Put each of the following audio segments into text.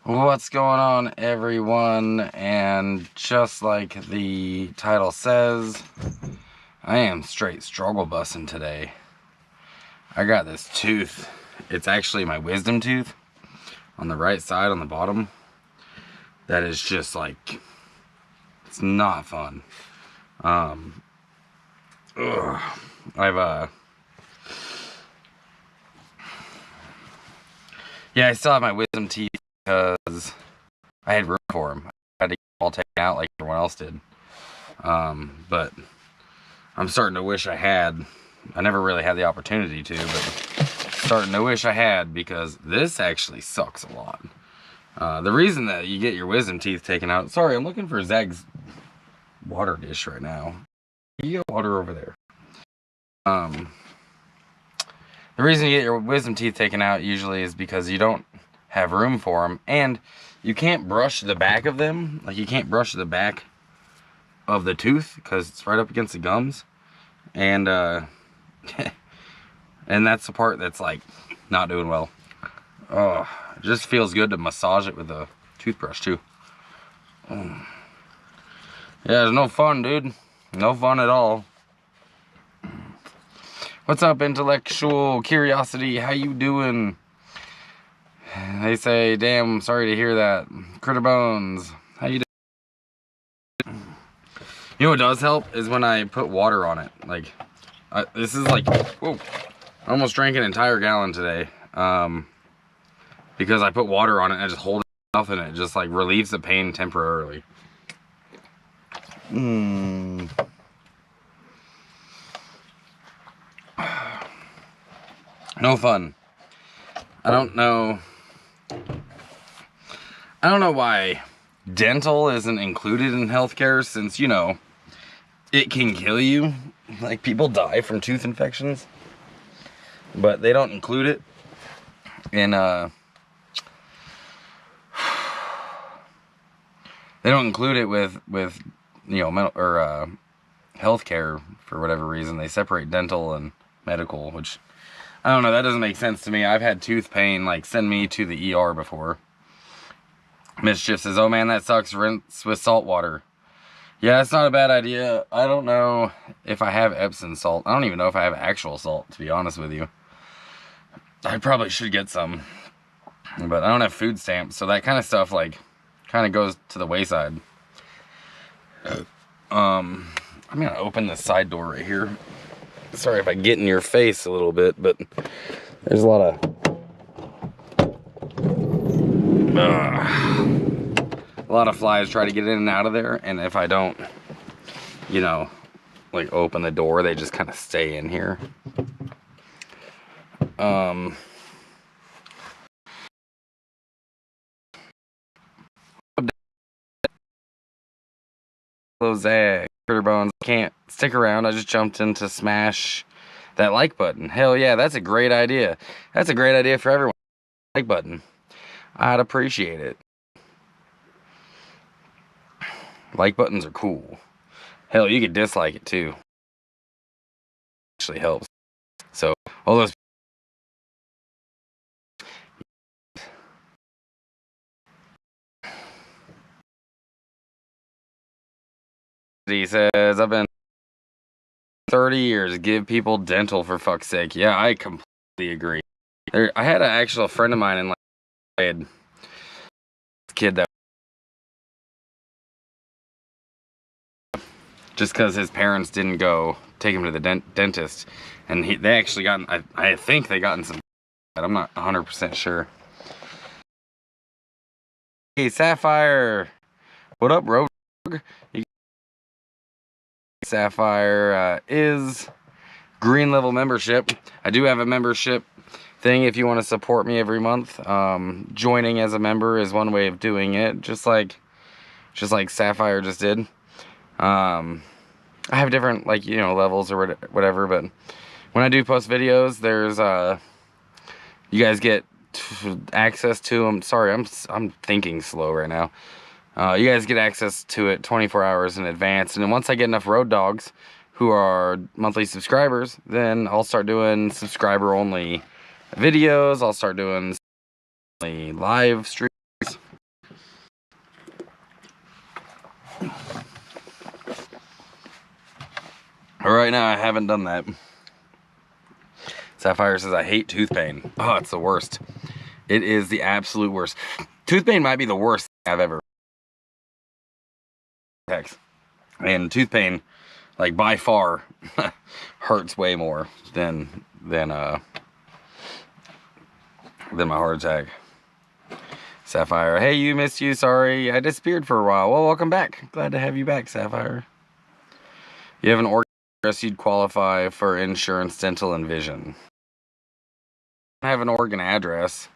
What's going on, everyone? And just like the title says, I am straight struggle bussing today. I got this tooth. It's actually my wisdom tooth on the right side on the bottom. That is just like, it's not fun. Yeah, I still have my wisdom teeth because I had room for them. I had to get them all taken out like everyone else did. But I'm starting to wish I had. I never really had the opportunity to, but starting to wish I had, because this actually sucks a lot. The reason that you get your wisdom teeth taken out... Sorry, I'm looking for Zag's water dish right now. You got water over there. The reason you get your wisdom teeth taken out usually is because you don't have room for them, and you can't brush the back of them. Like, you can't brush the back of the tooth because it's right up against the gums, and and that's the part that's like not doing well. Oh, it just feels good to massage it with a toothbrush too. Yeah, it's no fun, dude. No fun at all. What's up, intellectual curiosity? How you doing? They say, damn, sorry to hear that. Critter Bones, how you doing? You know what does help is when I put water on it. Like, this is like, whoa, I almost drank an entire gallon today. Because I put water on it and I just hold it in my mouth, and it just like relieves the pain temporarily. No fun. I don't know why dental isn't included in healthcare, since, you know, it can kill you. Like, people die from tooth infections, but they don't include it in they don't include it with you know, mental or healthcare for whatever reason. They separate dental and medical, which, I don't know, that doesn't make sense to me. I've had tooth pain, like, send me to the ER before. Mischief says, oh man, that sucks, rinse with salt water. Yeah, it's not a bad idea. I don't know if I have Epsom salt. I don't even know if I have actual salt, to be honest with you. I probably should get some, but I don't have food stamps, so that kind of stuff, like, kind of goes to the wayside. I'm gonna open this side door right here. Sorry if I get in your face a little bit, but there's a lot of flies try to get in and out of there, and if I don't, you know, like, open the door, they just kind of stay in here. Zag, Critter Bones, can't stick around. I just jumped in to smash that like button. Hell yeah, that's a great idea. That's a great idea for everyone. Like button. I'd appreciate it. Like buttons are cool. Hell, you could dislike it too. Actually helps. So, all those. He says, I've been 30 years, give people dental for fuck's sake. Yeah, I completely agree. I had an actual friend of mine in, like, a kid that, just because his parents didn't go take him to the dentist, and they actually got, I think they got in some, I'm not 100% sure. Hey, Sapphire, what up, Rogue? Sapphire is green level membership. I do have a membership thing if you want to support me every month. Joining as a member is one way of doing it, just like Sapphire just did. I have different, like, you know, levels or whatever, but when I do post videos, there's you guys get access to them. Sorry, I'm thinking slow right now. You guys get access to it 24 hours in advance, and then once I get enough road dogs who are monthly subscribers, then I'll start doing subscriber only videos. I'll start doing live streams. Right now, I haven't done that. Sapphire says, I hate tooth pain. Oh, it's the worst. It is the absolute worst. Tooth pain might be the worst thing I've ever. And tooth pain, like by far, hurts way more than my heart attack. Sapphire, hey, you, missed you. Sorry, I disappeared for a while. Well, welcome back. Glad to have you back, Sapphire. You have an organ address, you'd qualify for insurance, dental, and vision. I have an organ address.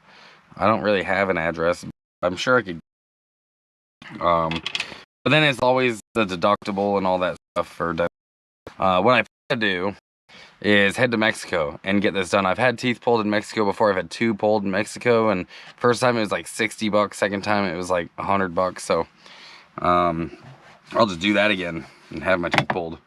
I don't really have an address. I'm sure I could. But then it's always the deductible and all that stuff for dental. What I plan to do is head to Mexico and get this done. I've had teeth pulled in Mexico before. I've had 2 pulled in Mexico, and first time it was like $60. Second time it was like $100. So I'll just do that again and have my teeth pulled.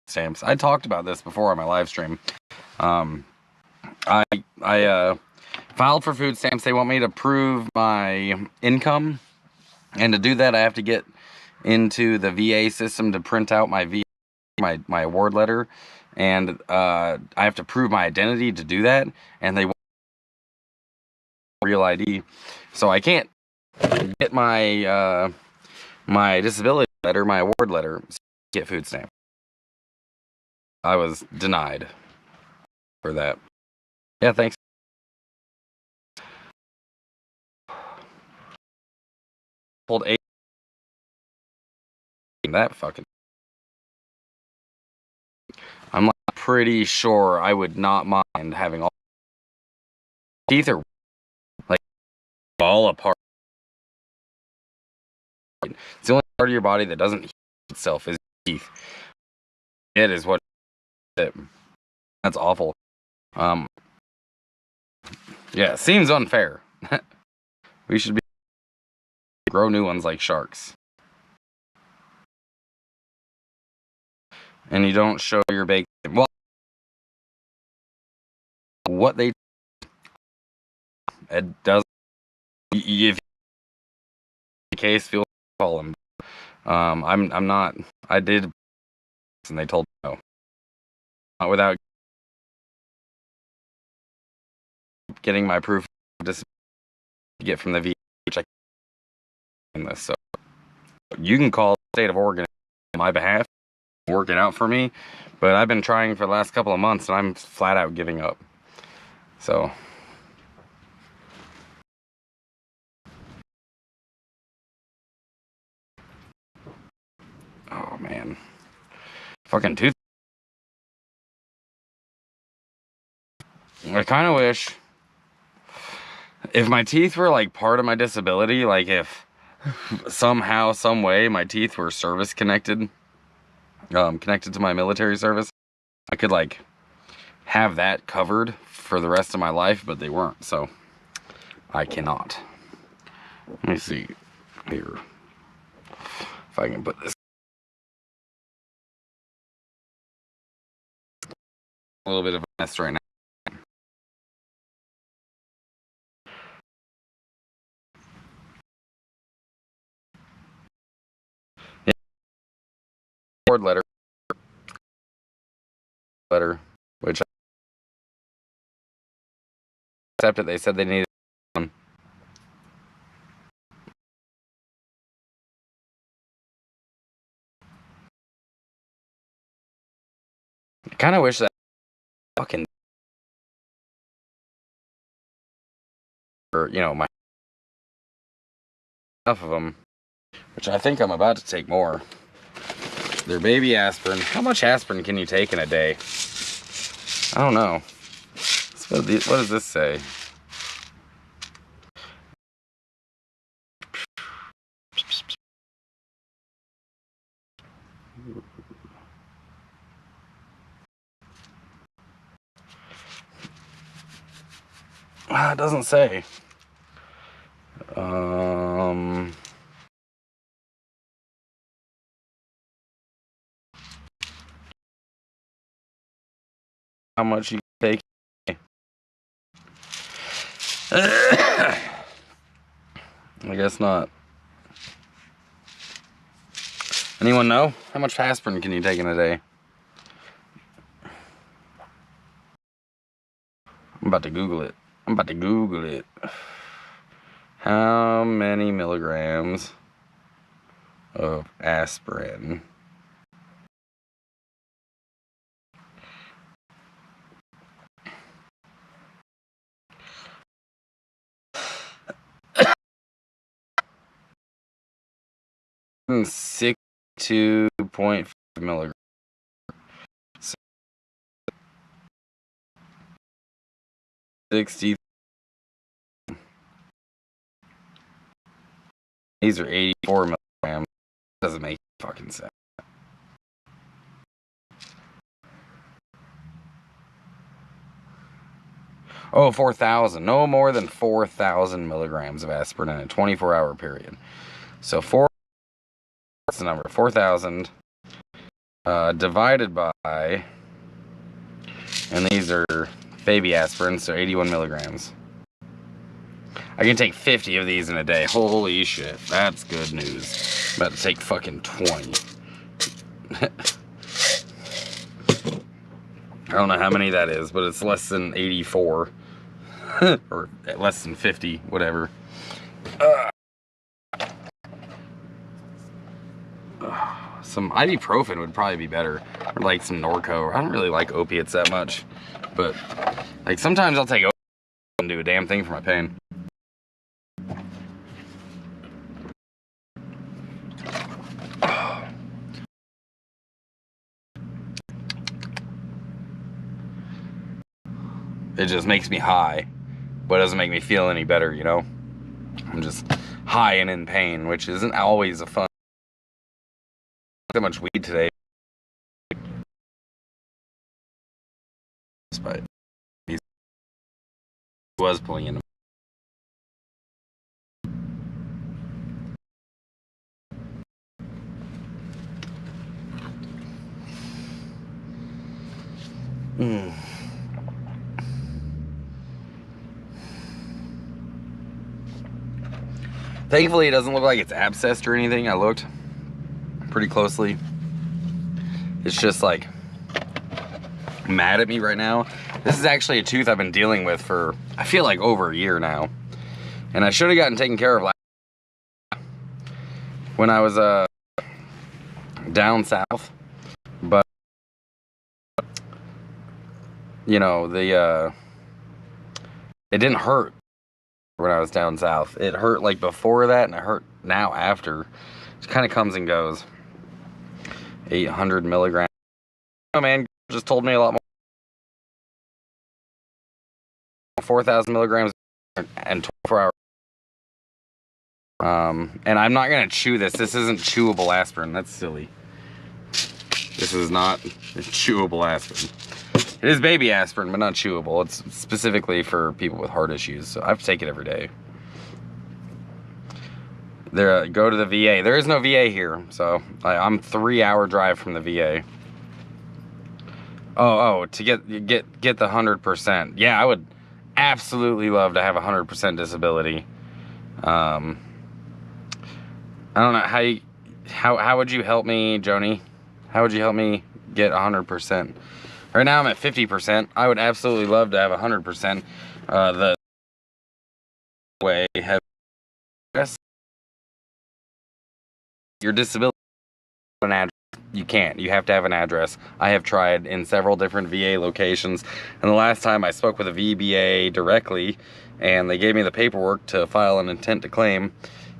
Stamps. I talked about this before on my live stream. I filed for food stamps. They want me to prove my income, and to do that I have to get into the VA system to print out my my award letter, and I have to prove my identity to do that, and they want real ID, so I can't get my my disability letter, my award letter, so get food stamps. I was denied for that. Yeah, thanks. Pulled 8. That fucking. I'm like pretty sure I would not mind having all teeth are like fall apart. It's the only part of your body that doesn't heal itself is teeth. It is what it. That's awful. Yeah, it seems unfair. We should grow new ones like sharks. And you don't show your bacon. Well, what they it does. If the case, feel call them. I'm not. I did, and they told me no. Not without getting my proof to get from the VA, which I can this. So you can call the state of Oregon on my behalf, work it out for me. But I've been trying for the last couple of months, and I'm flat out giving up. So. Oh man. Fucking tooth. I kind of wish if my teeth were like part of my disability, like if somehow, some way my teeth were service connected, connected to my military service, I could like have that covered for the rest of my life, but they weren't, so I cannot. Let me see here if I can put this a little bit of a mess right now. Yeah. Award letter, which I accepted. They said they needed one. I kind of wish that fucking, or, you know, my enough of them, which I think I'm about to take more. Their baby aspirin. How much aspirin can you take in a day? I don't know. What does this say? It doesn't say. How much you take? I guess not. Anyone know? How much aspirin can you take in a day? I'm about to Google it. How many milligrams of aspirin? Hmm, 62.5 milligrams. 60. These are 84 milligrams. Doesn't make fucking sense. Oh, 4,000. No more than 4,000 milligrams of aspirin in a 24-hour period. So what's the number? 4,000 divided by, and these are baby aspirin, so 81 milligrams. I can take 50 of these in a day. Holy shit, that's good news. I'm about to take fucking 20. I don't know how many that is, but it's less than 84. Or less than 50, whatever. Some ibuprofen would probably be better. Or like some Norco. I don't really like opiates that much. But like sometimes I'll take opiates and do a damn thing for my pain. It just makes me high, but it doesn't make me feel any better, you know? I'm just high and in pain, which isn't always a fun. That much weed today. But he was pulling into. Thankfully, it doesn't look like it's abscessed or anything. I looked pretty closely. It's just like mad at me right now. This is actually a tooth I've been dealing with for, I feel like, over a year now. And I should have gotten taken care of when I was down south. But, you know, it didn't hurt when I was down south. It hurt like before that, and it hurt now after. It kind of comes and goes. 800 milligrams. Oh man, just told me a lot more. 4,000 milligrams and 24 hours. And I'm not gonna chew this. This isn't chewable aspirin. That's silly. This is not chewable aspirin. It is baby aspirin, but not chewable. It's specifically for people with heart issues, so I have to take it every day. Go to the VA. There is no VA here, so I'm 3-hour drive from the VA. To get the 100%. Yeah, I would absolutely love to have 100% disability. I don't know how would you help me, Joni? How would you help me get 100%? Right now I'm at 50%. I would absolutely love to have 100%. The way have your disability an address. You can't. You have to have an address. I have tried in several different VA locations, and the last time I spoke with a VBA directly, and they gave me the paperwork to file an intent to claim,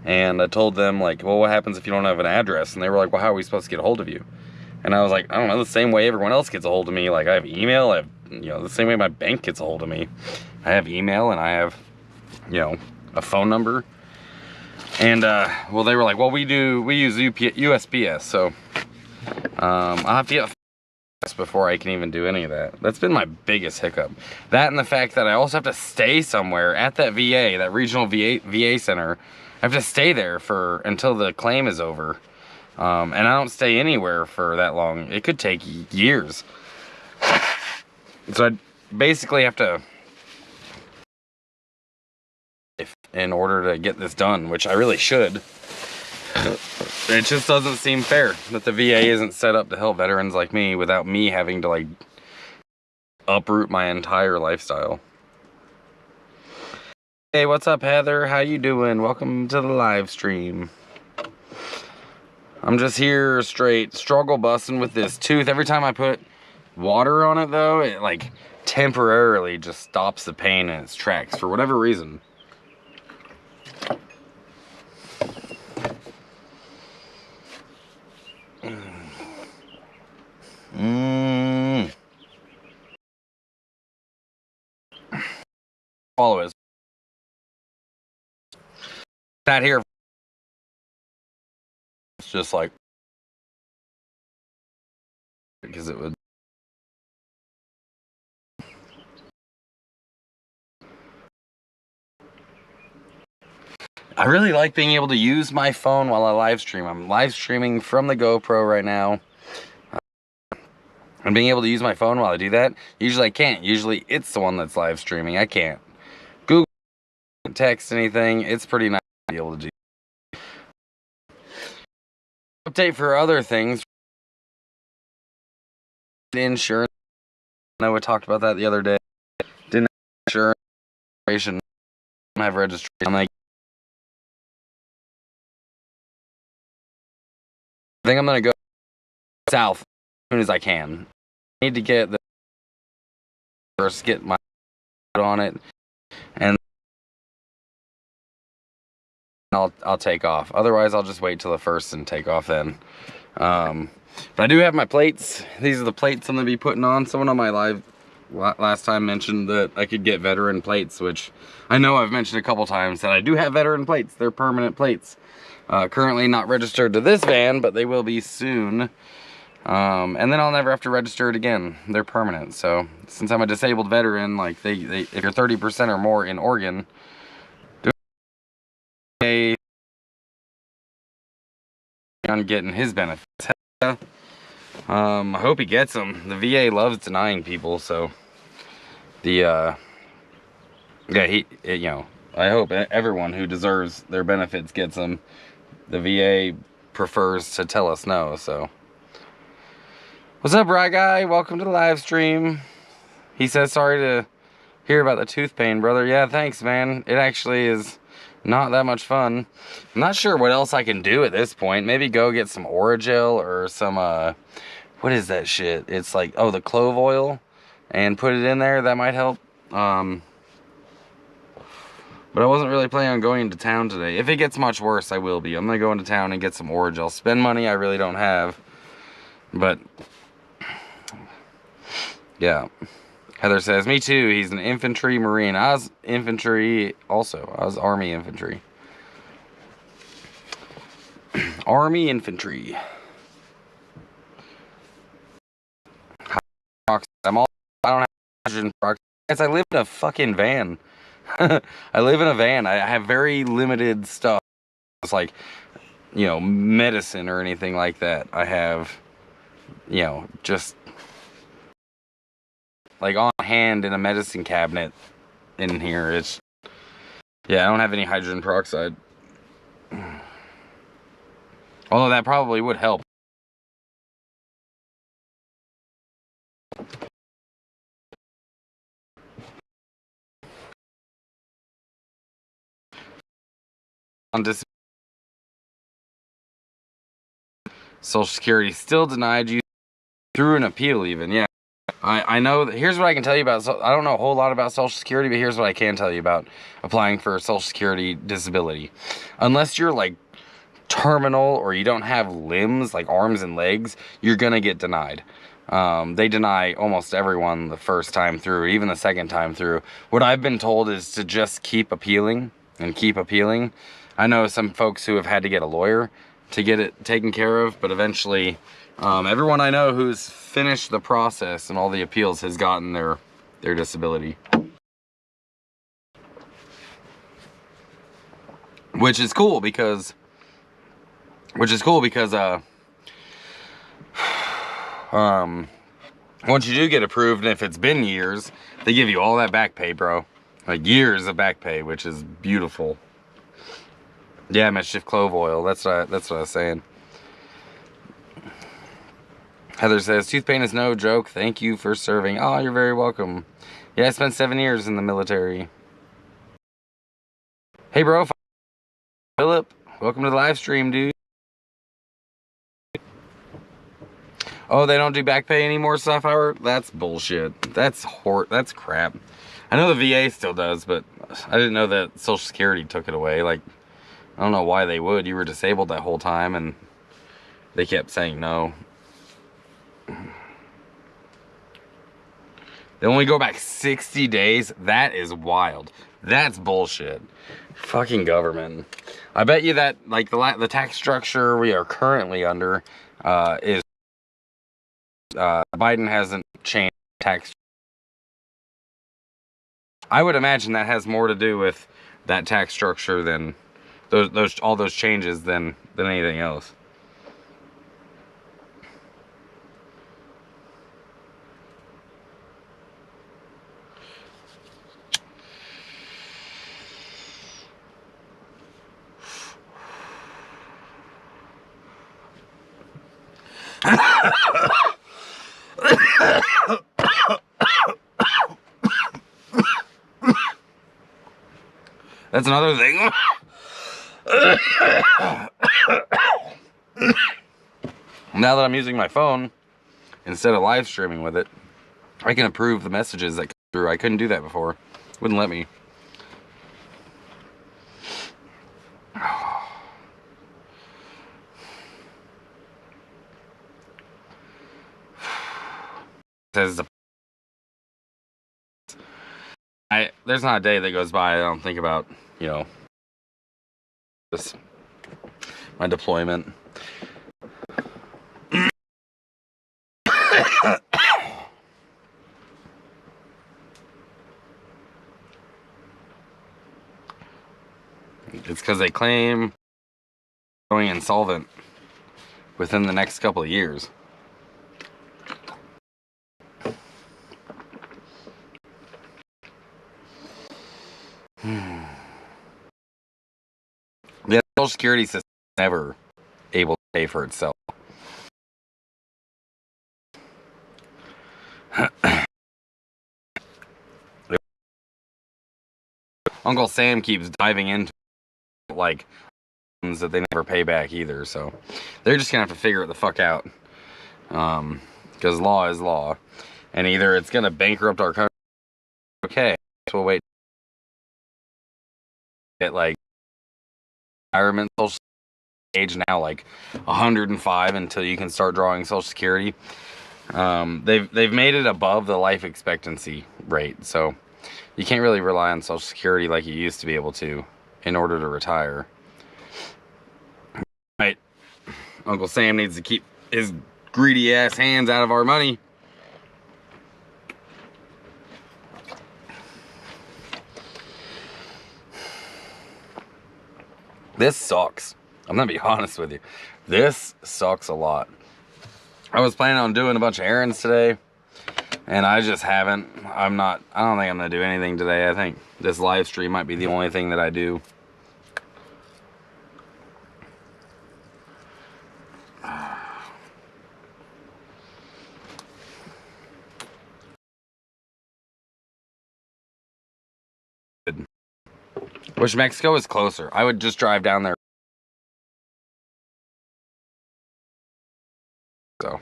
and I told them, like, well, what happens if you don't have an address? And they were like, well, how are we supposed to get a hold of you? And I was like, I don't know, the same way everyone else gets a hold of me. Like, I have email, I have, the same way my bank gets a hold of me. I have email, and I have, a phone number. And, well, they were like, well, we use USPS, so, I'll have to get before I can even do any of that. That's been my biggest hiccup. That and the fact that I also have to stay somewhere at that VA, that regional VA center. I have to stay there until the claim is over. And I don't stay anywhere for that long. It could take years. So I basically have to in order to get this done, which I really should. It just doesn't seem fair that the VA isn't set up to help veterans like me without me having to like uproot my entire lifestyle. Hey, what's up, Heather? How you doing? Welcome to the live stream. I'm just here straight struggle busting with this tooth. Every time I put water on it though, it like temporarily just stops the pain in its tracks for whatever reason. Follow it. That here, it's just like, because it would. I really like being able to use my phone while I live stream. I'm live streaming from the GoPro right now. And being able to use my phone while I do that, usually I can't. Usually it's the one that's live streaming. I can't Google, text anything. It's pretty nice to be able to do. Update for other things. Insurance. I know we talked about that the other day. Didn't have insurance. Don't have registration. I'm like, I think I'm gonna go south as soon as I can. I need to get the first, get my on it, and I'll take off. Otherwise, I'll just wait till the first and take off then. But I do have my plates. These are the plates I'm gonna be putting on. Someone on my live last time mentioned that I could get veteran plates, which I know I've mentioned a couple times that I do have veteran plates. They're permanent plates. Currently not registered to this van, but they will be soon. And then I'll never have to register it again. They're permanent. So since I'm a disabled veteran, like if you're 30% or more in Oregon, on getting his benefits. I hope he gets them. The VA loves denying people, so the you know, I hope everyone who deserves their benefits gets them. The VA prefers to tell us no, so. What's up, Rye Guy? Welcome to the live stream. He says sorry to hear about the tooth pain, brother. Yeah, thanks, man. It actually is not that much fun. I'm not sure what else I can do at this point. Maybe go get some Oragel or some, what is that shit? It's like, oh, the clove oil, and put it in there. That might help. But I wasn't really planning on going into town today. If it gets much worse, I will be. I'm gonna go into town and get some Oragel. Spend money I really don't have. But yeah. Heather says, me too. He's an infantry marine. I was infantry also. I was Army infantry. Army infantry. I don't have hydrogen peroxide. I live in a fucking van. I live in a van. I have very limited stuff. It's like, you know, medicine or anything like that. I have, you know, just like on hand in a medicine cabinet in here. It's, yeah, I don't have any hydrogen peroxide. Although that probably would help. On Social Security still denied you through an appeal even. Yeah, I know that. Here's what I can tell you about, so I don't know a whole lot about Social Security, but here's what I can tell you about applying for Social Security disability. Unless you're like terminal or you don't have limbs like arms and legs, you're gonna get denied. They deny almost everyone the first time through, even the second time through. What I've been told is to just keep appealing and keep appealing. I know some folks who have had to get a lawyer to get it taken care of, but eventually everyone I know who's finished the process and all the appeals has gotten their disability. Which is cool because once you do get approved, and if it's been years, they give you all that back pay, bro. Like years of back pay, which is beautiful. Yeah, mischief clove oil. That's what I was saying. Heather says, tooth pain is no joke. Thank you for serving. Oh, you're very welcome. Yeah, I spent 7 years in the military. Hey, bro. Philip, welcome to the live stream, dude. Oh, they don't do back pay anymore, Sapphire? That's bullshit. That's crap. I know the VA still does, but I didn't know that Social Security took it away. Like, I don't know why they would. You were disabled that whole time, and they kept saying no. They only go back 60 days? That is wild. That's bullshit. Fucking government. I bet you that, like, the tax structure we are currently under is... Biden hasn't changed tax. I would imagine that has more to do with that tax structure than all those changes than anything else. That's another thing. Now that I'm using my phone instead of live streaming with it, I can approve the messages that come through. I couldn't do that before. Wouldn't let me. Says there's not a day that goes by I don't think about, you know, my deployment. It's because they claim going insolvent within the next couple of years. The Social Security system is never able to pay for itself. Uncle Sam keeps diving into like that they never pay back either, so they're just gonna have to figure it the fuck out. Because law is law, and either it's gonna bankrupt our country. Okay, we'll wait. Get like retirement social age now, like 105, until you can start drawing Social Security. They've made it above the life expectancy rate, so you can't really rely on Social Security like you used to be able to in order to retire. Right. Uncle Sam needs to keep his greedy ass hands out of our money. This sucks. I'm gonna be honest with you. This sucks a lot. I was planning on doing a bunch of errands today, and I just haven't. I don't think I'm gonna do anything today. I think this live stream might be the only thing that I do. Wish Mexico was closer. I would just drive down there. So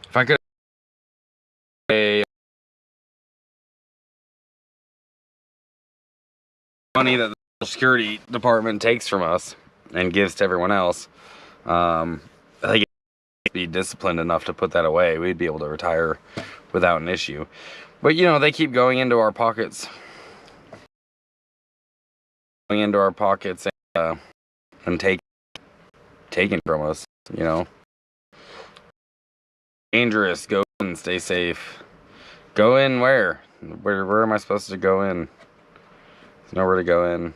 if I could pay money that the Social Security Department takes from us and gives to everyone else, I think it'd be disciplined enough to put that away. We'd be able to retire without an issue. But you know, they keep going into our pockets. And taking from us, you know. Dangerous. Go in, stay safe. Go in where? Where am I supposed to go in? There's nowhere to go in.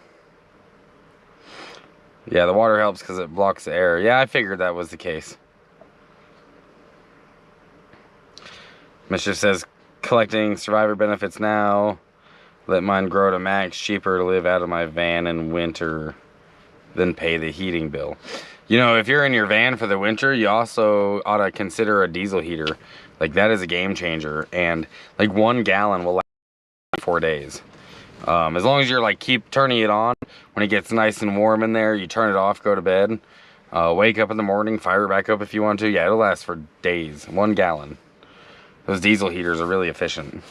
Yeah, the water helps because it blocks the air. Yeah, I figured that was the case. Mischief says collecting survivor benefits now. Let mine grow to max. Cheaper to live out of my van in winter than pay the heating bill. You know, if you're in your van for the winter, you also ought to consider a diesel heater. Like, that is a game changer. And like 1 gallon will last 4 days. As long as you're like keep turning it on when it gets nice and warm in there, you turn it off, go to bed, wake up in the morning, fire it back up if you want to. Yeah, it'll last for days. 1 gallon. Those diesel heaters are really efficient.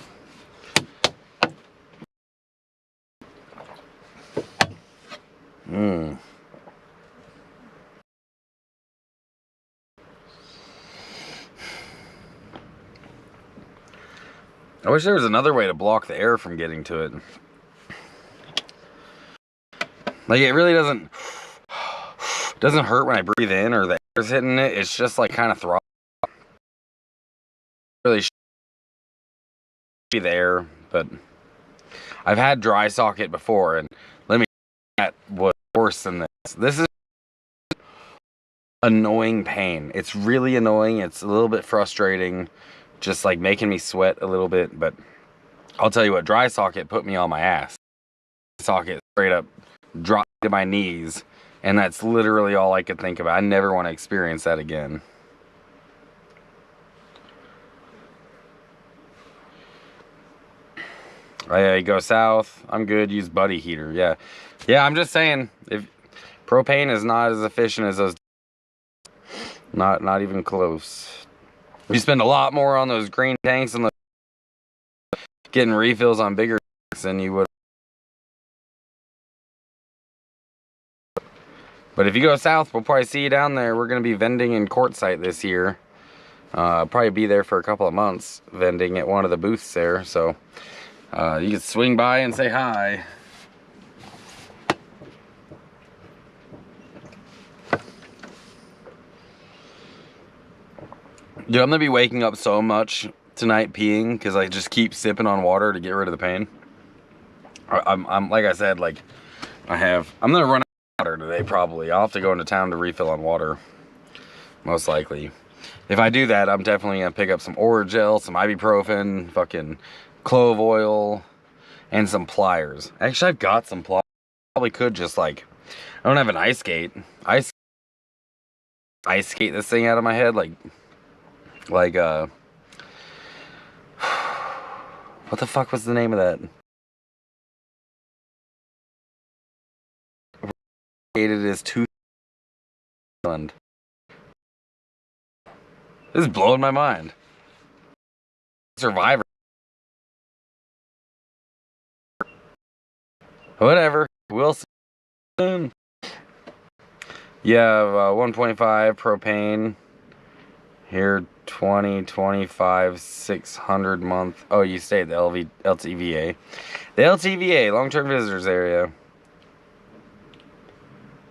I wish there was another way to block the air from getting to it. Like, it really doesn't hurt when I breathe in or the air's hitting it. It's just like kind of throbbing. Really should be there, but I've had dry socket before, and let me tell you, that was worse than this. This is annoying pain. It's really annoying. It's a little bit frustrating, just like making me sweat a little bit, but I'll tell you what, dry socket put me on my ass. Socket straight up dropped to my knees, and that's literally all I could think about. I never want to experience that again. I go south. I'm good. Use buddy heater. Yeah. I'm just saying, if propane is not as efficient as those, not even close. You spend a lot more on those green tanks and getting refills on bigger tanks than you would. But if you go south, we'll probably see you down there. We're going to be vending in Quartzsite this year. Probably be there for a couple of months, vending at one of the booths there. So you can swing by and say hi. Dude, I'm going to be waking up so much tonight peeing because I just keep sipping on water to get rid of the pain. I'm like I said, like I'm going to run water today probably. I'll have to go into town to refill on water, most likely. If I do that, I'm definitely gonna pick up some Oragel, some ibuprofen, fucking clove oil, and some pliers. Actually, I've got some pliers. Probably could just like, I don't have an ice skate. Ice skate this thing out of my head like what the fuck was the name of that? It is too. This is blowing my mind. Survivor. Whatever. We'll see soon. You have 1.5 propane. Here, 20, 25, 600 month. Oh, you stay at the LTVA. The LTVA, long-term visitors area.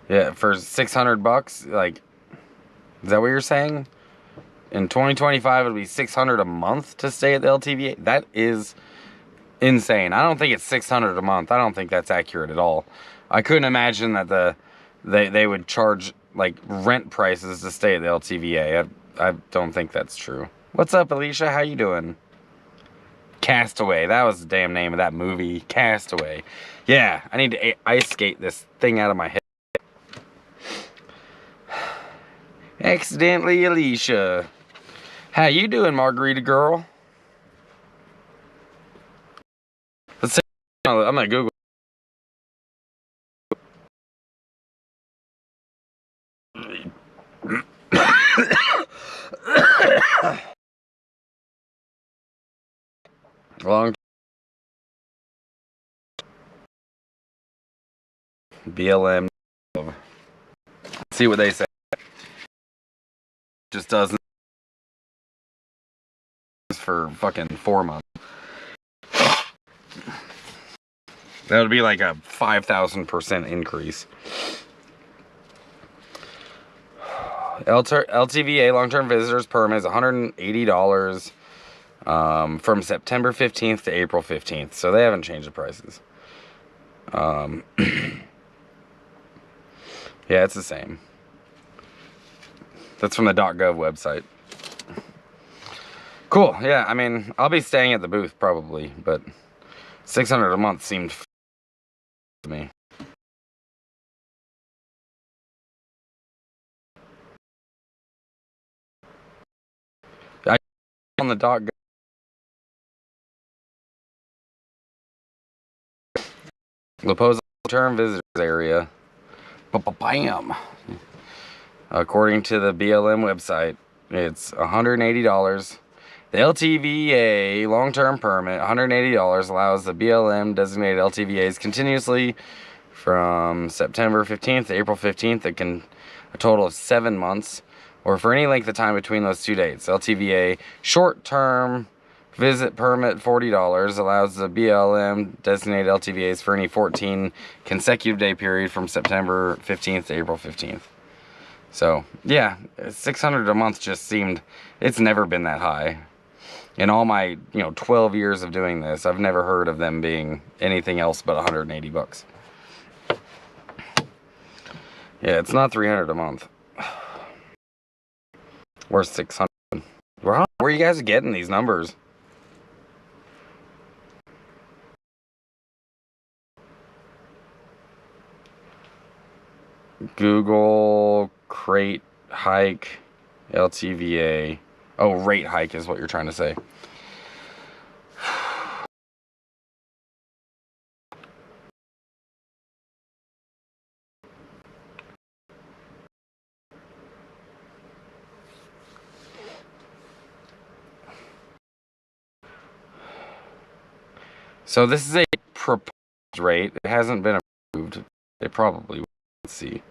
Yeah, for $600, like, is that what you're saying? In 2025, it'll be $600 a month to stay at the LTVA. That is insane. I don't think it's $600 a month. I don't think that's accurate at all. I couldn't imagine that they would charge like rent prices to stay at the LTVA. I don't think that's true. What's up, Alicia? How you doing? Castaway. That was the damn name of that movie. Castaway. Yeah, I need to ice skate this thing out of my head. Accidentally, Alicia. How you doing, Margarita girl? Let's see. I'm gonna Google. Long BLM. See what they say. Just doesn't for fucking 4 months. That would be like a 5,000% increase. LTVA long-term visitors permit is $180 from September 15th to April 15th. So they haven't changed the prices. Yeah, it's the same. That's from the .gov website. Cool. Yeah, I mean, I'll be staying at the booth probably, but $600 a month seemed to me. I on the dot Leposa term visitors area. Bam. According to the BLM website, it's $180. The LTVA long-term permit, $180, allows the BLM designated LTVAs continuously from September 15th to April 15th, a total of 7 months, or for any length of time between those two dates. LTVA short-term visit permit, $40, allows the BLM designated LTVAs for any 14 consecutive day period from September 15th to April 15th. So, yeah, $600 a month just seemed, it's never been that high. In all my, 12 years of doing this, I've never heard of them being anything else but $180. Yeah, it's not $300 a month. Or $600. Where are you guys getting these numbers? Google crate hike LTVA. Oh, rate hike is what you're trying to say. So this is a proposed rate. It hasn't been approved. It probably will. Let's see.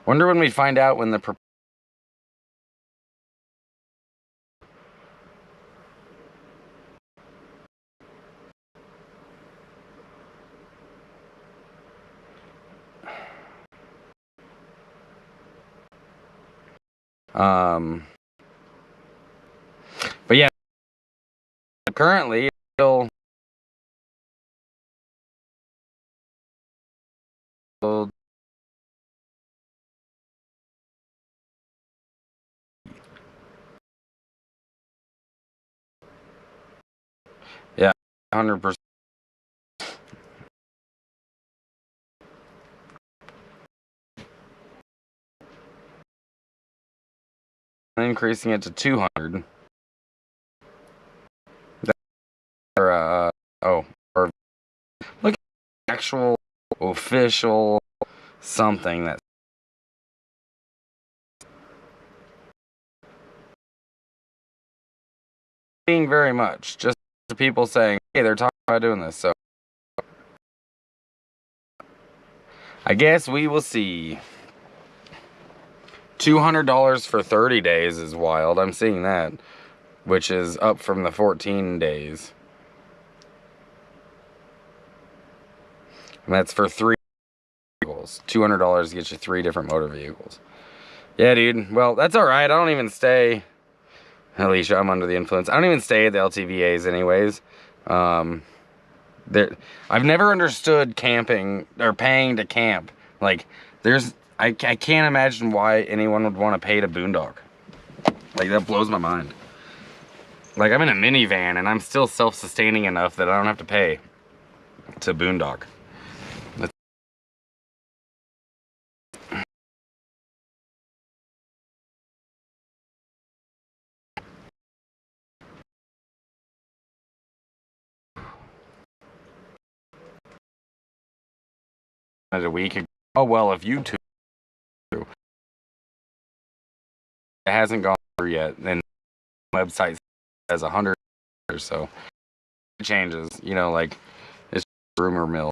Wonder when we find out when the but yeah, currently it's still yeah, 100%. Increasing it to 200. Or or look at the actual official something that's being very much just people saying, hey, they're talking about doing this. So I guess we will see. $200 for 30 days is wild. I'm seeing that, which is up from the 14 days. And that's for 3 vehicles. $200 gets you 3 different motor vehicles. Yeah, dude. Well, that's alright. I don't even stay... Alicia, I'm under the influence. I don't even stay at the LTVAs anyways. I've never understood camping, or paying to camp. Like, I can't imagine why anyone would want to pay to boondock. Like, that blows my mind. Like, I'm in a minivan, and I'm still self-sustaining enough that I don't have to pay to boondock. A week ago. Oh, well, if you two it hasn't gone through yet, then the website has 100 or so. It changes, like, it's rumor mill.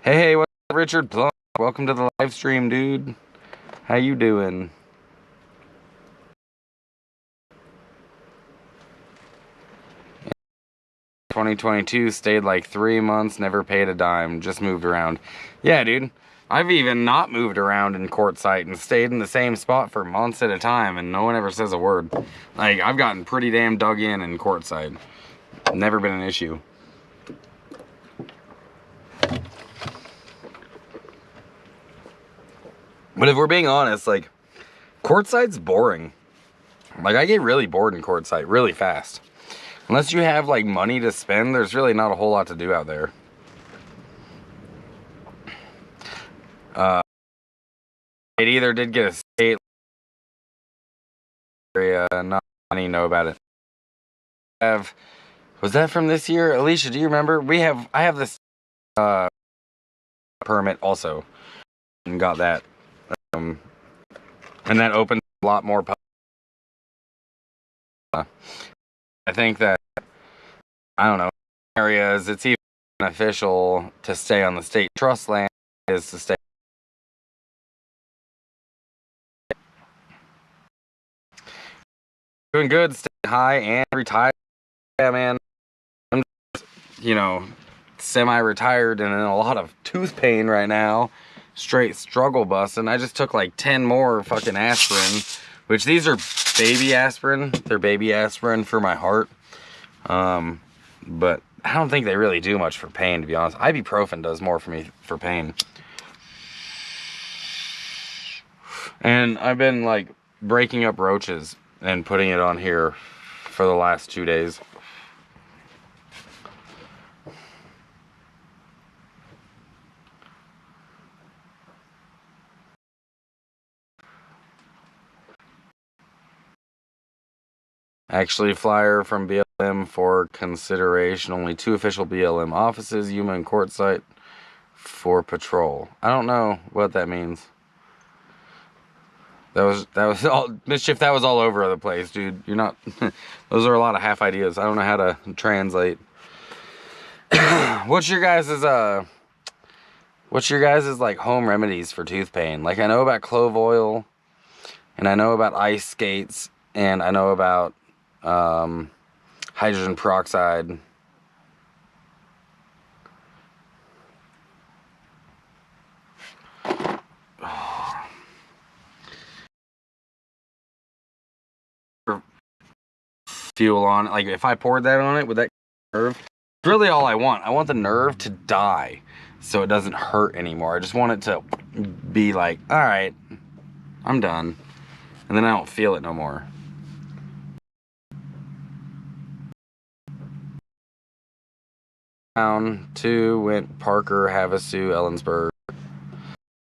Hey, what's up, Richard Plum? Welcome to the live stream, dude. How you doing? In 2022, stayed like 3 months, never paid a dime, just moved around. Yeah, dude. I've even not moved around in Quartzsite and stayed in the same spot for months at a time, and no one ever says a word. Like, I've gotten pretty damn dug in Quartzsite. Never been an issue. But if we're being honest, like, courtside's boring. Like, I get really bored in courtside really fast. Unless you have, like, money to spend, there's really not a whole lot to do out there. It either did get a state area, not many know about it. Was that from this year? Alicia, do you remember? I have this permit also, and got that. And that opened a lot more. I think that, I don't know, areas it's even beneficial to stay on the state trust land is to stay. Doing good, staying high and retired. Yeah, man. I'm just, you know, semi-retired and in a lot of tooth pain right now. Straight struggle busting. I just took like 10 more fucking aspirin, which these are baby aspirin. They're baby aspirin for my heart. But I don't think they really do much for pain, to be honest. Ibuprofen does more for me for pain. And I've been like breaking up roaches and putting it on here for the last 2 days. Actually, flyer from BLM for consideration. Only 2 official BLM offices, Yuma and Quartzsite for patrol. I don't know what that means. That was all mischief. That was all over the place, dude. You're not. Those are a lot of half ideas. I don't know how to translate. What's your guys's like home remedies for tooth pain? Like, I know about clove oil, and I know about ice skates, and I know about hydrogen peroxide. Fuel on, like, if I poured that on it, would that nerve? Really all I want. I want the nerve to die so it doesn't hurt anymore. I just want it to be like, all right, I'm done. And then I don't feel it no more. Down to went Parker, Havasu, Ellensburg.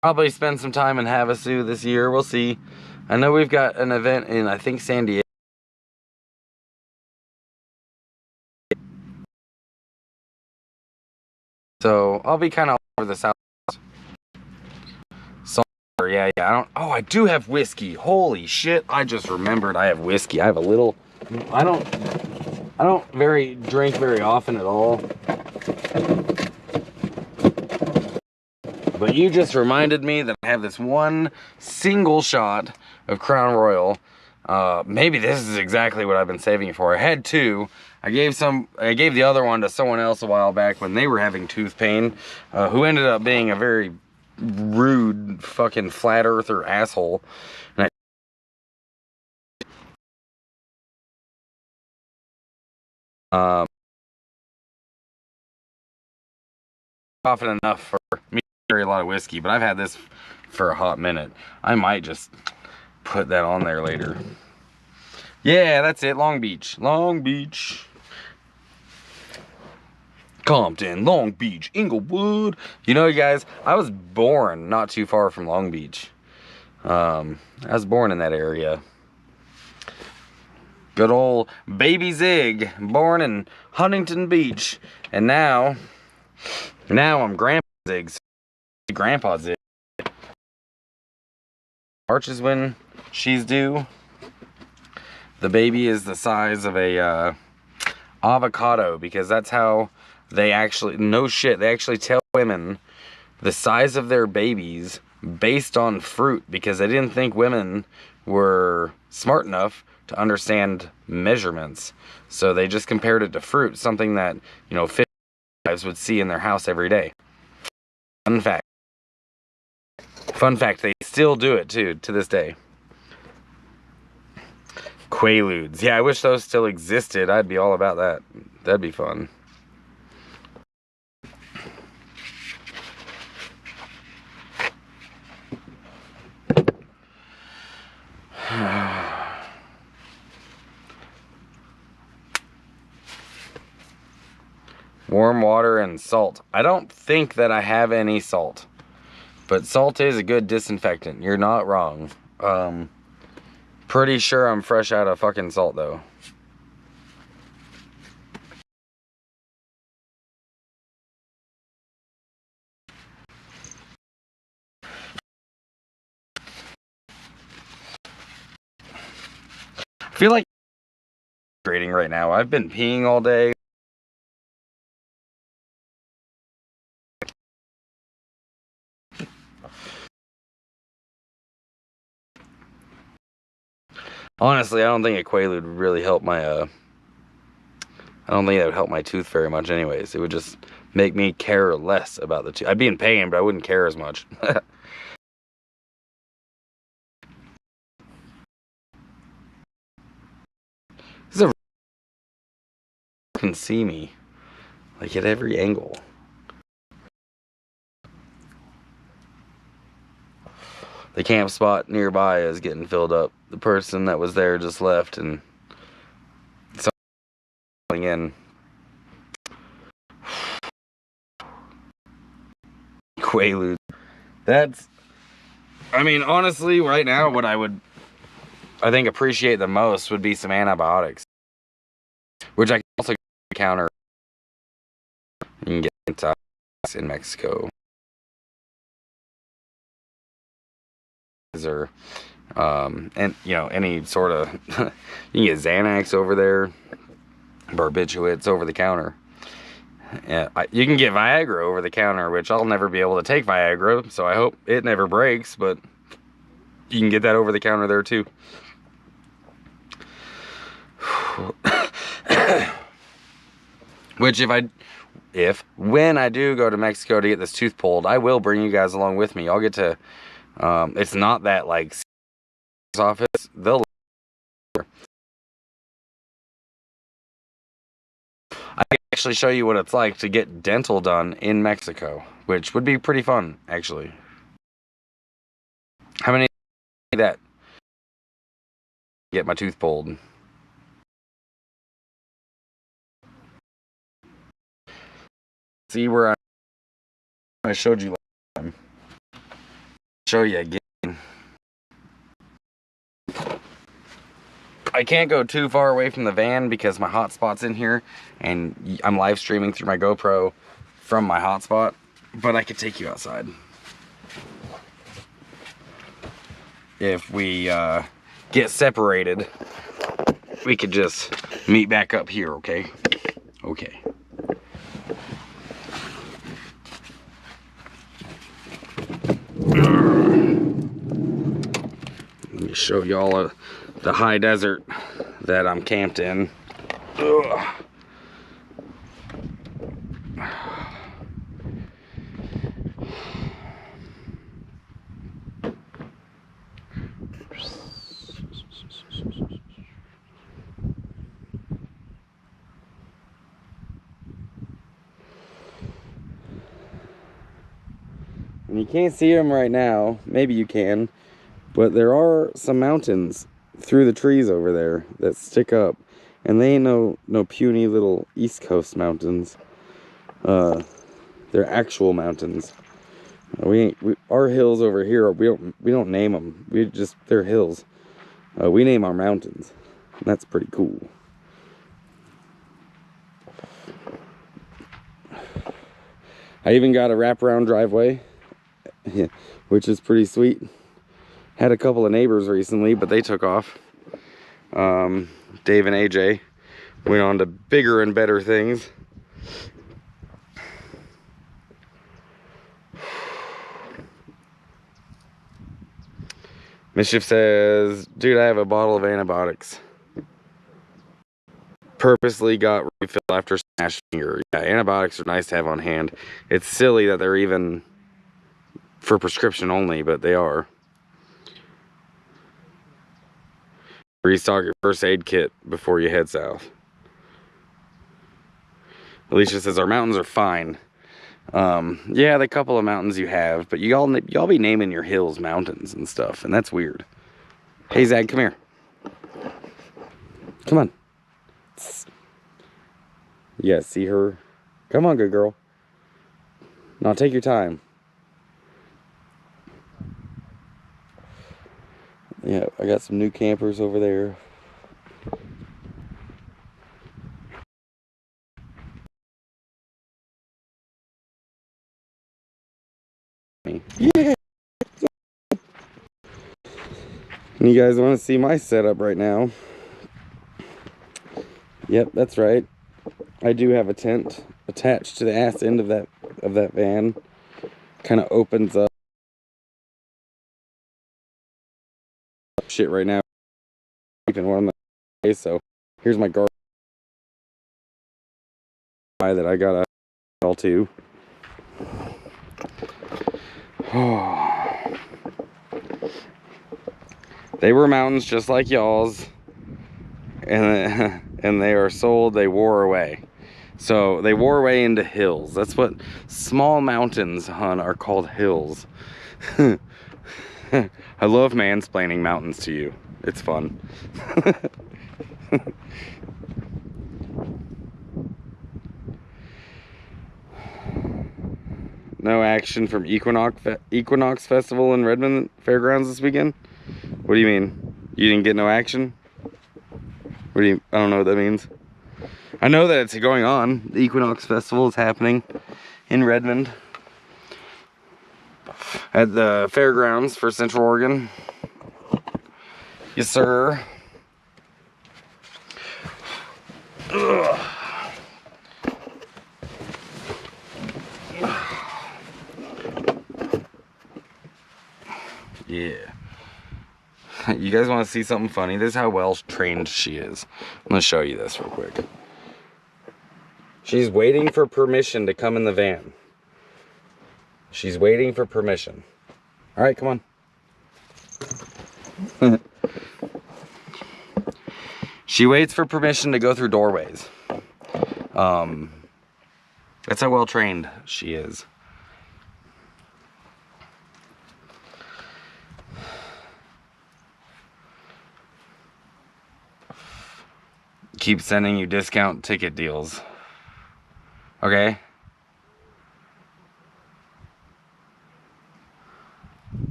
Probably spend some time in Havasu this year. We'll see. I know we've got an event in, I think, San Diego. So I'll be kind of all over the south. So, yeah. I do have whiskey. Holy shit! I just remembered I have whiskey. I have a little. I don't drink very often at all. But you just reminded me that I have this one single shot of Crown Royal. Maybe this is exactly what I've been saving it for. I had 2. I gave the other one to someone else a while back when they were having tooth pain, who ended up being a very rude fucking flat earther asshole. And often enough for me to carry a lot of whiskey, but I've had this for a hot minute. I might just put that on there later. Yeah, that's it. Long Beach. Compton, Long Beach, Inglewood. You know, you guys, I was born not too far from Long Beach. I was born in that area. Good old baby Zig, born in Huntington Beach. And now I'm Grandpa Zig. Grandpa Zig. March is when she's due. The baby is the size of a avocado, because that's how they actually, no shit, they actually tell women the size of their babies based on fruit, because they didn't think women were smart enough to understand measurements. So they just compared it to fruit, something that, you know, 50 wives would see in their house every day. Fun fact, they still do it too, to this day. Quaaludes. Yeah, I wish those still existed. I'd be all about that. That'd be fun. Warm water and salt. I don't think that I have any salt. But salt is a good disinfectant. You're not wrong. Pretty sure I'm fresh out of fucking salt, though. I feel like I'm hydrating right now. I've been peeing all day. Honestly, I don't think a Quaalude would really help my, I don't think that would help my tooth very much anyways. It would just make me care less about the tooth. I'd be in pain, but I wouldn't care as much. This is a... can see me, like, at every angle. The camp spot nearby is getting filled up. The person that was there just left, and so going in. Quaalude. That's, I mean, honestly, right now, what I would, I think, appreciate the most would be some antibiotics, which I can also counter. You can get antibiotics in Mexico. Or and you know, any sort of you can get Xanax over there, barbiturates over the counter. Yeah, you can get Viagra over the counter, which I'll never be able to take Viagra, so I hope it never breaks, but you can get that over the counter there too. Which when I do go to Mexico to get this tooth pulled, I will bring you guys along with me. I'll get to it's not that like office. They'll I can actually show you what it's like to get dental done in Mexico, which would be pretty fun, actually. How many that get my tooth pulled? See where I showed you last time. Show you again. I can't go too far away from the van because my hotspot's in here and I'm live streaming through my GoPro from my hotspot, but I could take you outside. If we get separated, we could just meet back up here, okay? Okay. Let me show y'all the high desert that I'm camped in. Ugh. And you can't see them right now. Maybe you can. But there are some mountains through the trees over there that stick up. And they ain't no puny little East Coast mountains. They're actual mountains. Our hills over here, we don't name them. They're hills. We name our mountains. And that's pretty cool. I even got a wraparound driveway, which is pretty sweet. Had a couple of neighbors recently, but they took off. Dave and AJ went on to bigger and better things. Mischief says, dude, I have a bottle of antibiotics. Purposely got refilled after smashing your... Yeah, antibiotics are nice to have on hand. It's silly that they're even for prescription only, but they are. Restock your first aid kit before you head south. Alicia says, our mountains are fine. Yeah, the couple of mountains you have, but y'all be naming your hills mountains and stuff, and that's weird. Hey, Zag, come here. Come on. Yeah, see her? Come on, good girl. Now take your time. Yeah, I got some new campers over there. Yeah. And you guys want to see my setup right now? Yep, that's right. I do have a tent attached to the ass end of that van. Kind of opens up shit right now. Keeping one on the face, so here's my guard that I got all to. They were mountains just like y'all's, and they are sold. They wore away. So they wore away into hills. That's what small mountains, hon, are called, hills. I love mansplaining mountains to you. It's fun. No action from Equinox Festival in Redmond Fairgrounds this weekend? What do you mean? You didn't get no action? What do you, I don't know what that means. I know that it's going on. The Equinox Festival is happening in Redmond at the fairgrounds for Central Oregon. Yes, sir. Ugh. Yeah. You guys want to see something funny? This is how well trained she is. I'm going to show you this real quick. She's waiting for permission to come in the van. She's waiting for permission. All right, come on. She waits for permission to go through doorways. That's how well trained she is. Keep sending you discount ticket deals. Okay?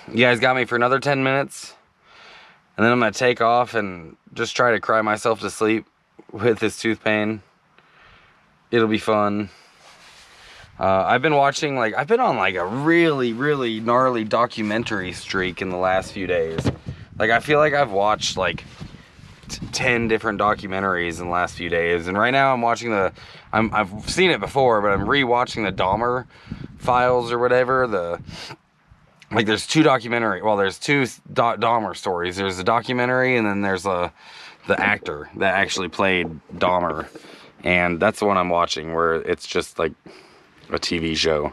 You guys got me for another 10 minutes. And then I'm going to take off and just try to cry myself to sleep with this tooth pain. It'll be fun. I've been watching, I've been on a really, really gnarly documentary streak in the last few days. I feel like I've watched 10 different documentaries in the last few days. And right now I'm watching I've seen it before, but I'm re-watching the Dahmer files or whatever. There's two there's two Dahmer stories. There's a documentary, and then there's the actor that actually played Dahmer. And that's the one I'm watching, where it's just a TV show.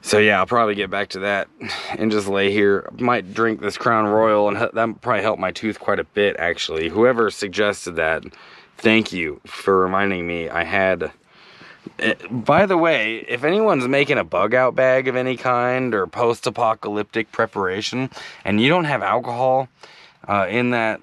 So yeah, I'll probably get back to that and just lay here. Might drink this Crown Royal, and that would probably help my tooth quite a bit, actually. Whoever suggested that, thank you for reminding me. By the way, if anyone's making a bug out bag of any kind or post-apocalyptic preparation, and you don't have alcohol in that,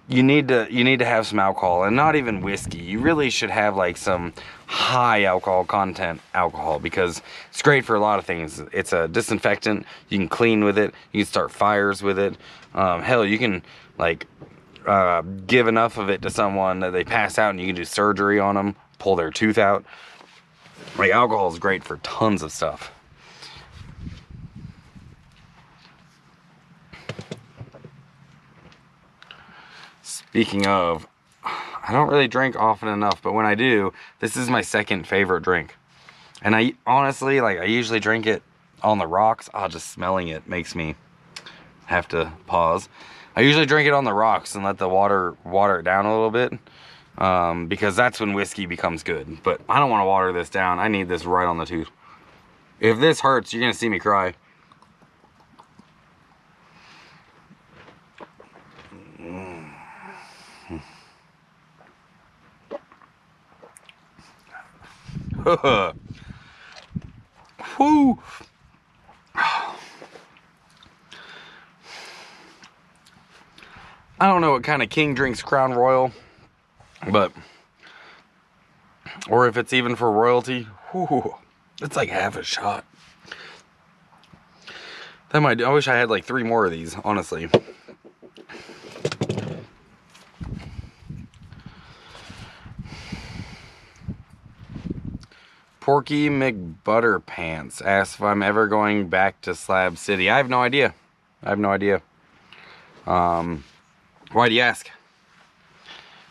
you need to have some alcohol, and not even whiskey. You really should have some high alcohol content alcohol, because it's great for a lot of things. It's a disinfectant. You can clean with it. You can start fires with it. Hell, you can give enough of it to someone that they pass out, and you can do surgery on them, pull their tooth out. Alcohol is great for tons of stuff. Speaking of, I don't really drink often enough, but when I do, this is my second favorite drink. And I honestly, I usually drink it on the rocks. Just smelling it makes me have to pause. I usually drink it on the rocks and let the water it down a little bit, because that's when whiskey becomes good. But I don't want to water this down. I need this right on the tooth. If this hurts, you're going to see me cry. Whew. I don't know what kind of king drinks Crown Royal, but, or if it's even for royalty. Whew, it's like half a shot. That might, I wish I had like 3 more of these, honestly. Porky McButterpants asks if I'm ever going back to Slab City. I have no idea. I have no idea. Why do you ask?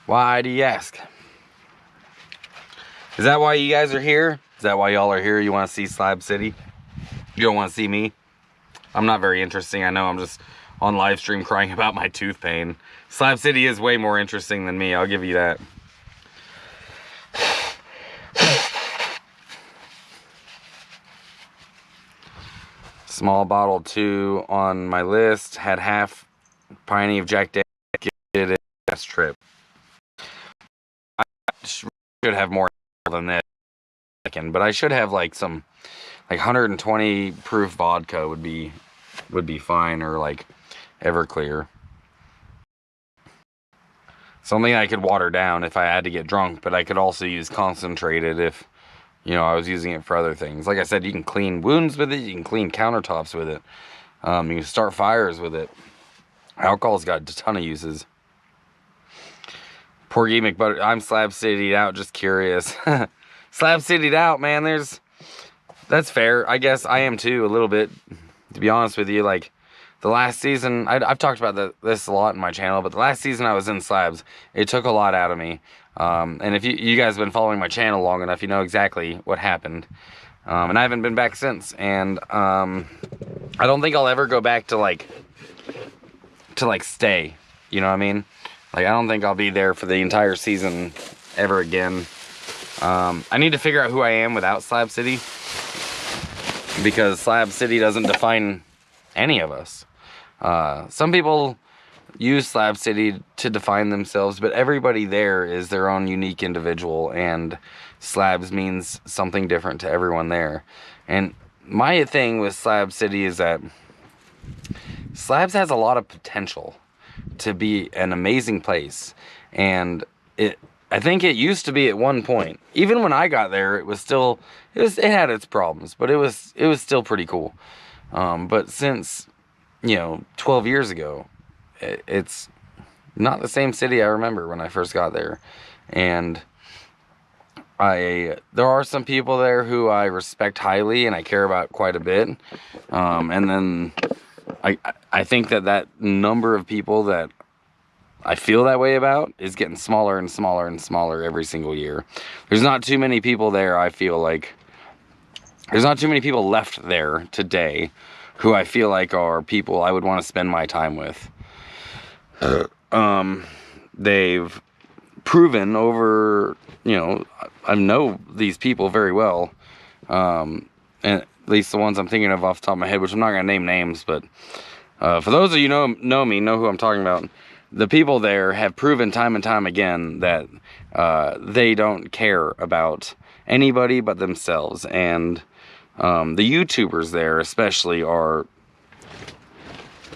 Why do you ask? Is that why you guys are here? Is that why y'all are here? You want to see Slab City? You don't want to see me? I'm not very interesting. I know I'm just on live stream crying about my tooth pain. Slab City is way more interesting than me. I'll give you that. Small bottle 2 on my list. Had half piney of Jack Daniels last trip. I should have more than that, but I should have like some, like 120 proof vodka would be fine, or like Everclear. Something I could water down if I had to get drunk, but I could also use concentrated if, you know, I was using it for other things. Like I said, you can clean wounds with it. You can clean countertops with it. You can start fires with it. Alcohol's got a ton of uses. Porgy McButter. I'm Slab City'd out. Just curious. Slab City'd out, man. That's fair. I guess I am too, a little bit. To be honest with you, like the last season, I've talked about this a lot in my channel, but the last season I was in Slabs, it took a lot out of me. And if you guys have been following my channel long enough, you know exactly what happened. And I haven't been back since. And I don't think I'll ever go back to like stay. You know what I mean? Like, I don't think I'll be there for the entire season ever again. I need to figure out who I am without Slab City, because Slab City doesn't define any of us. Some people use Slab City to define themselves, but everybody there is their own unique individual, and Slabs means something different to everyone there. And my thing with Slab City is that Slabs has a lot of potential to be an amazing place, and I think it used to be at one point. Even when I got there, it had its problems, but it was still pretty cool. But since, you know, 12 years ago, it's not the same city I remember when I first got there. And there are some people there who I respect highly and I care about quite a bit. And then I think that number of people that I feel that way about is getting smaller and smaller and smaller every single year. There's not too many people there, I feel like. There's not too many people left there today who I feel like are people I would want to spend my time with. They've proven over, you know, I know these people very well. And at least the ones I'm thinking of off the top of my head, which I'm not going to name names, but for those of you who know me, know who I'm talking about. The people there have proven time and time again that they don't care about anybody but themselves. And the YouTubers there especially are,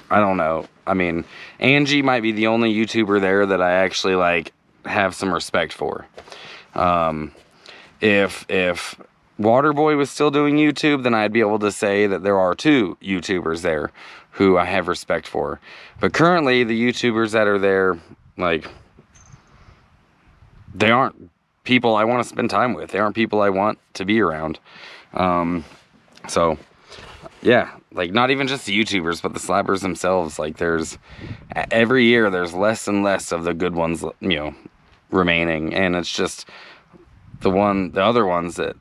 I don't know. I mean, Angie might be the only YouTuber there that I actually like have some respect for. If Waterboy was still doing YouTube, then I'd be able to say that there are 2 YouTubers there who I have respect for. But currently, the YouTubers that are there, like, they aren't people I want to spend time with. They aren't people I want to be around. So, yeah, like, not even just the YouTubers, but the Slabbers themselves. Like, every year, there's less and less of the good ones, you know, remaining. And it's just the other ones that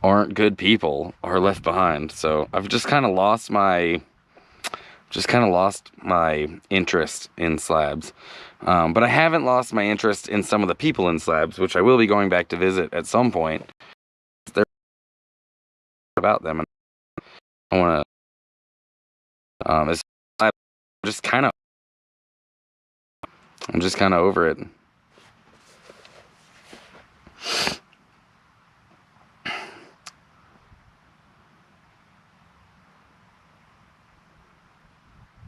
aren't good people are left behind. So I've just kind of lost my interest in Slabs. But I haven't lost my interest in some of the people in Slabs, which I will be going back to visit at some point. They're about them, and I want to. I'm just kind of over it.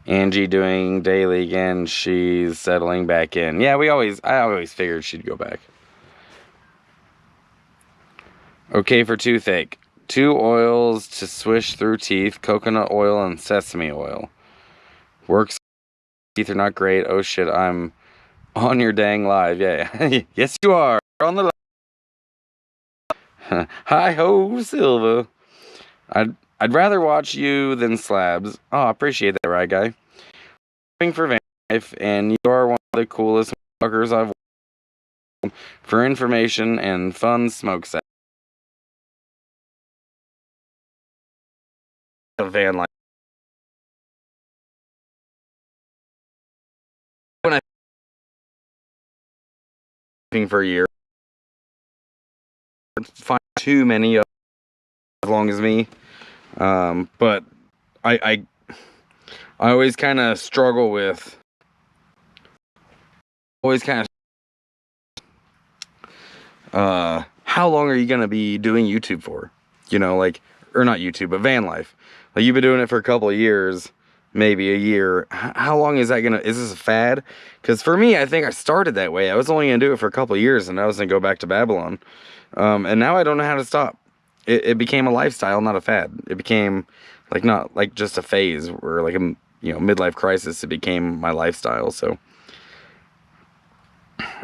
Angie doing daily again. She's settling back in. Yeah, I always figured she'd go back. Okay for toothache. 2 oils to swish through teeth. Coconut oil and sesame oil. Works. Teeth are not great. Oh shit, I'm on your dang live. Yeah. Yes you are. On the live. Hi ho, Silva. I'd rather watch you than Slabs. Oh, I appreciate that, right, guy? For van life, and you are one of the coolest fuckers I've watched for information and fun smoke set. Van life. When I for a year, find too many as long as me. But I always kind of struggle with. How long are you gonna be doing YouTube for? You know, like, or not YouTube, but van life. Like, you've been doing it for a couple of years, maybe a year. How long is that is this a fad? Because for me, I think I started that way. I was only gonna do it for a couple of years, and I was gonna go back to Babylon. And now I don't know how to stop. It became a lifestyle, not a fad. It became like not like just a phase or like a midlife crisis. It became my lifestyle. So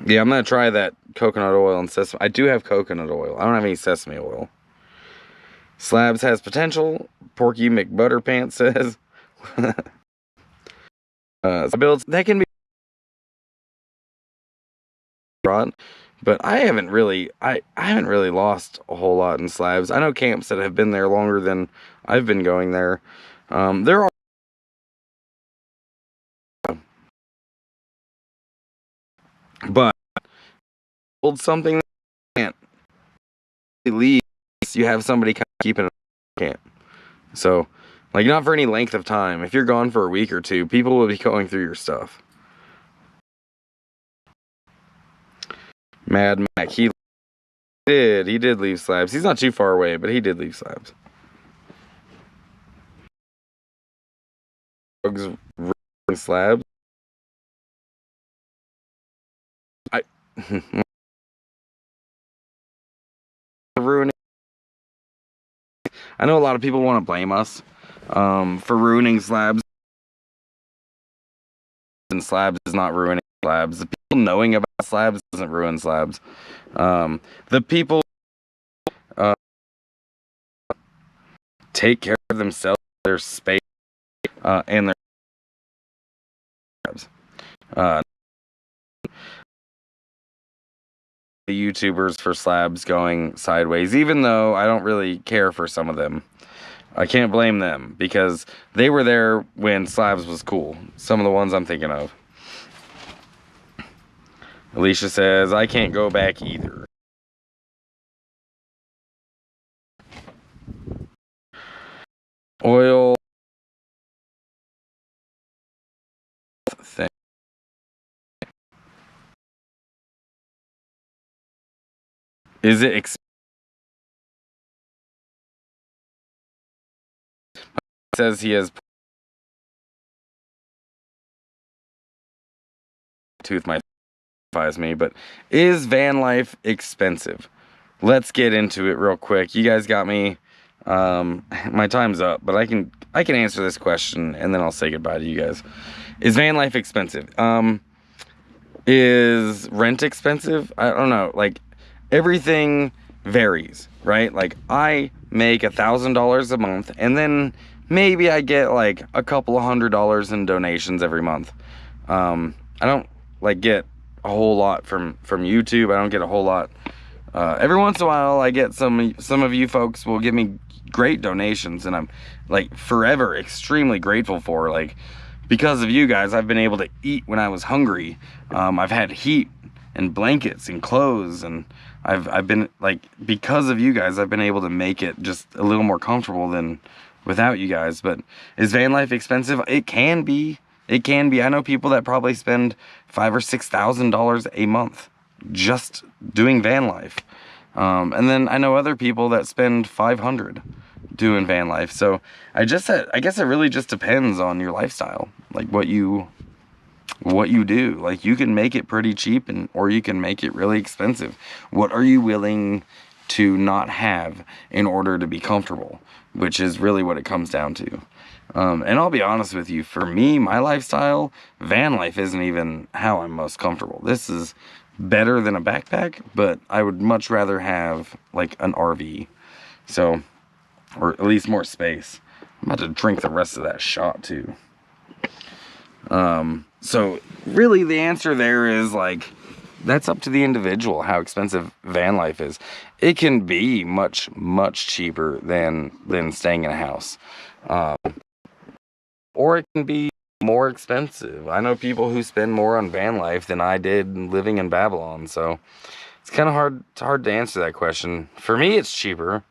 yeah, I'm gonna try that coconut oil and sesame. I do have coconut oil. I don't have any sesame oil. Slabs has potential. Porky McButterpants says. Builds that can be broad, but I haven't really lost a whole lot in Slabs. I know camps that have been there longer than I've been going there. There are, but build something that can't leave. You have somebody kind of keeping it camp. So, like, not for any length of time. If you're gone for a week or two, people will be going through your stuff. Mad Mac, he did leave Slabs. He's not too far away, but he did leave Slabs. Drugs Slabs. Ruining. I know a lot of people want to blame us for ruining Slabs. And Slabs is not ruining Slabs. The people knowing about Slabs doesn't ruin Slabs. The people take care of themselves, their space, and their the YouTubers for Slabs going sideways, even though I don't really care for some of them. I can't blame them because they were there when Slabs was cool. Some of the ones I'm thinking of. Alicia says, I can't go back either. Oil thing. Is it says he has tooth might surprise me, but is van life expensive? Let's get into it real quick. You guys got me. My time's up, but I can answer this question and then I'll say goodbye to you guys. Is van life expensive? Is rent expensive? I don't know. Like, everything varies, right? Like, I make $1,000 a month, and then maybe I get like a couple of $100s in donations every month. I don't like get a whole lot from YouTube. I don't get a whole lot. Every once in a while, I get some of you folks will give me great donations, and I'm like forever extremely grateful for. Like, because of you guys, I've been able to eat when I was hungry. I've had heat and blankets and clothes, and I've been like, because of you guys, I've been able to make it just a little more comfortable than without you guys. But is van life expensive? It can be. It can be. I know people that probably spend $5,000 or $6,000 a month just doing van life. And then I know other people that spend $500 doing van life. So I guess it really just depends on your lifestyle, like what you do. Like, you can make it pretty cheap, or you can make it really expensive. What are you willing to not have in order to be comfortable, which is really what it comes down to. And I'll be honest with you, for me, my lifestyle, van life isn't even how I'm most comfortable. This is better than a backpack, but I would much rather have like an RV. So, or at least more space. I'm about to drink the rest of that shot too. So really the answer there is like, that's up to the individual, how expensive van life is. It can be much, much cheaper than staying in a house. Or it can be more expensive. I know people who spend more on van life than I did living in Babylon, so it's kind of hard to answer that question. For me, it's cheaper.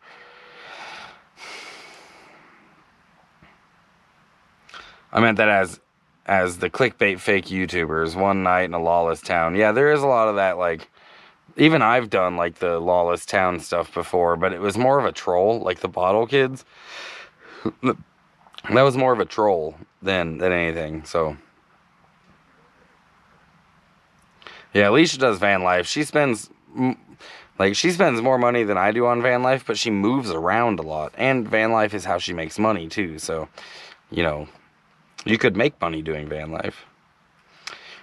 I meant that as the clickbait fake YouTubers, one night in a lawless town. Yeah, there is a lot of that, like, even I've done, like, the lawless town stuff before, but it was more of a troll, like the Bottle Kids. That was more of a troll than anything, so. Yeah, Alicia does van life. She spends more money than I do on van life, but she moves around a lot. And van life is how she makes money, too, so, you know, you could make money doing van life.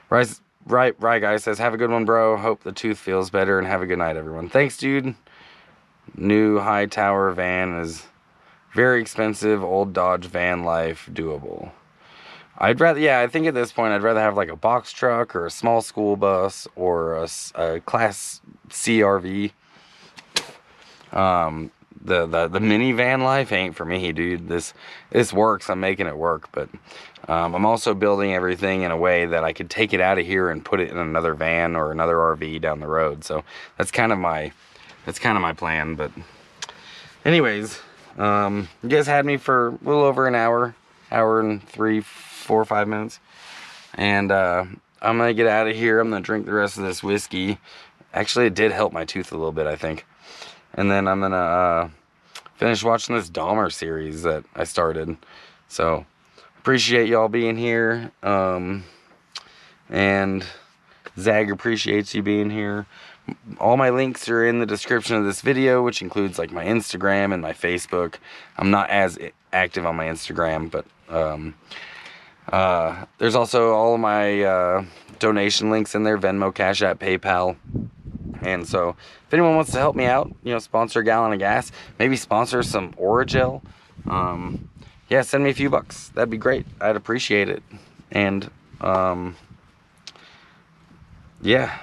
Right, guy says, have a good one, bro. Hope the tooth feels better, and have a good night, everyone. Thanks, dude. New high tower van is very expensive. Old Dodge van life, doable. I think at this point, I'd rather have like a box truck or a small school bus or a Class C RV. The minivan life ain't for me, dude. This works. I'm making it work, but I'm also building everything in a way that I could take it out of here and put it in another van or another RV down the road. So that's kind of my plan. But anyways, you guys had me for a little over an hour and 3, 4, 5 minutes, and I'm gonna get out of here. I'm gonna drink the rest of this whiskey. Actually, it did help my tooth a little bit, I think. And then I'm gonna finish watching this Dahmer series that I started. So appreciate y'all being here. And Zag appreciates you being here. All my links are in the description of this video, which includes like my Instagram and my Facebook. I'm not as active on my Instagram, but there's also all of my donation links in there: Venmo, Cashapp, PayPal. And so if anyone wants to help me out, you know, sponsor a gallon of gas, maybe sponsor some Oragel, yeah, send me a few bucks. That'd be great. I'd appreciate it. And yeah.